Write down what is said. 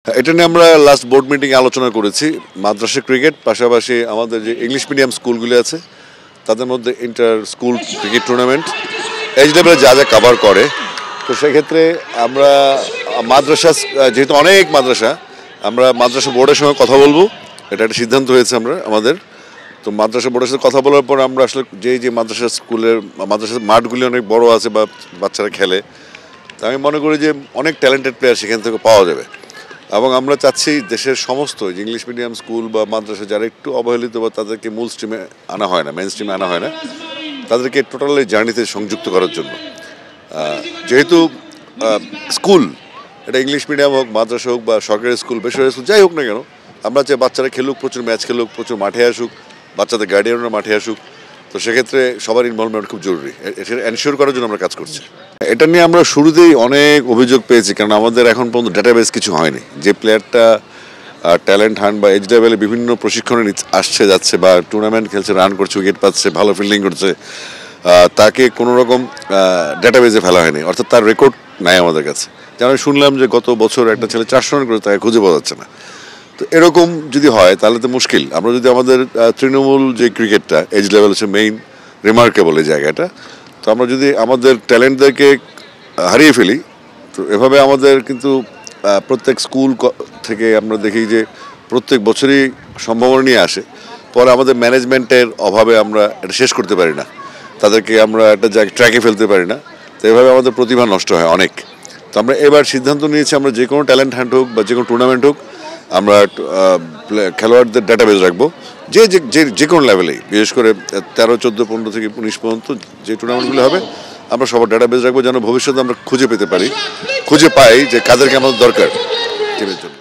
এটা নিয়ে আমরা লাস্ট বোর্ড মিটিংয়ে আলোচনা করেছি। মাদ্রাসা ক্রিকেট পাশাপাশি আমাদের যে ইংলিশ মিডিয়াম স্কুলগুলি আছে তাদের মধ্যে inter school cricket tournament age লেভেলে যা যা কাভার করে। তো সেক্ষেত্রে আমরা মাদ্রাসা যেহেতু অনেক মাদ্রাসা, আমরা মাদ্রাসা বোর্ডের সঙ্গে কথা বলবো। এটা একটা সিদ্ধান্ত হয়েছে আমাদের। তো মাদ্রাসা বোর্ডের সাথে কথা বলার পর আমরা আসলে যে মাদ্রাসা স্কুলের মাদ্রাসার মাঠগুলি অনেক বড় আছে বা বাচ্চারা খেলে, তা আমি মনে করি যে অনেক ট্যালেন্টেড প্লেয়ার সেখান থেকে পাওয়া যাবে। এবং আমরা চাচ্ছি দেশের সমস্ত যে ইংলিশ মিডিয়াম স্কুল বা মাদ্রাসা যারা একটু অবহেলিত বা তাদেরকে মূল স্ট্রিমে আনা হয় না, মেন স্ট্রিমে আনা হয় না, তাদেরকে টোটালি জার্নিতে সংযুক্ত করার জন্য। যেহেতু স্কুল এটা ইংলিশ মিডিয়াম হোক, মাদ্রাসা হোক বা সরকারি স্কুল, বেসরকারি স্কুল, যাই হোক না কেন, আমরা চাই বাচ্চারা খেলুক, প্রচুর ম্যাচ খেলুক, প্রচুর মাঠে আসুক, বাচ্চাদের গার্ডিয়ানরা মাঠে আসুক। তো সেক্ষেত্রে সবার ইনভলভমেন্ট খুব জরুরি, এটা এনশিওর করার জন্য আমরা কাজ করছি। এটা নিয়ে আমরা শুরুতেই অনেক অভিযোগ পেয়েছি, কারণ আমাদের এখন পর্যন্ত ডাটাবেস কিছু হয়নি। যে প্লেয়ারটা ট্যালেন্ট হান্ট বা এজ লেভেলে বিভিন্ন প্রশিক্ষণে আসছে যাচ্ছে বা টুর্নামেন্ট খেলছে, রান করছে, উইকেট পাচ্ছে, ভালো ফিল্ডিং করছে, তাকে কোনো রকম ডাটাবেসে ফেলা হয়নি, অর্থাৎ তার রেকর্ড নাই আমাদের কাছে। যেন শুনলাম যে গত বছর একটা ছেলে 400 রান করে, তাকে খুঁজে পাওয়া যাচ্ছে না। তো এরকম যদি হয় তাহলে তো মুশকিল। আমরা যদি আমাদের তৃণমূল যে ক্রিকেটটা এজ লেভেল হচ্ছে মেইন রিমার্কেবল এই জায়গাটা, তো আমরা যদি আমাদের ট্যালেন্টদেরকে হারিয়ে ফেলি, তো এভাবে আমাদের কিন্তু প্রত্যেক স্কুল থেকে আমরা দেখি যে প্রত্যেক বছরই সম্ভাবনা নিয়ে আসে, পরে আমাদের ম্যানেজমেন্টের অভাবে আমরা এটা শেষ করতে পারি না, তাদেরকে আমরা একটা জায়গায় ট্র্যাকে ফেলতে পারি না। তো এভাবে আমাদের প্রতিভা নষ্ট হয় অনেক। তো আমরা এবার সিদ্ধান্ত নিয়েছি, আমরা যে কোনো ট্যালেন্ট হান্ট হোক বা যে কোনো টুর্নামেন্ট হোক, আমরা খেলোয়াড়দের ডাটাবেস রাখবো, যে যে কোনো লেভেলেই, বিশেষ করে 13, 14, 15 থেকে 19 পর্যন্ত যে টুর্নামেন্টগুলো হবে, আমরা সবার ডাটাবেস রাখবো, যেন ভবিষ্যতে আমরা খুঁজে পাই যে কাদেরকে আমাদের দরকার টিমের জন্য।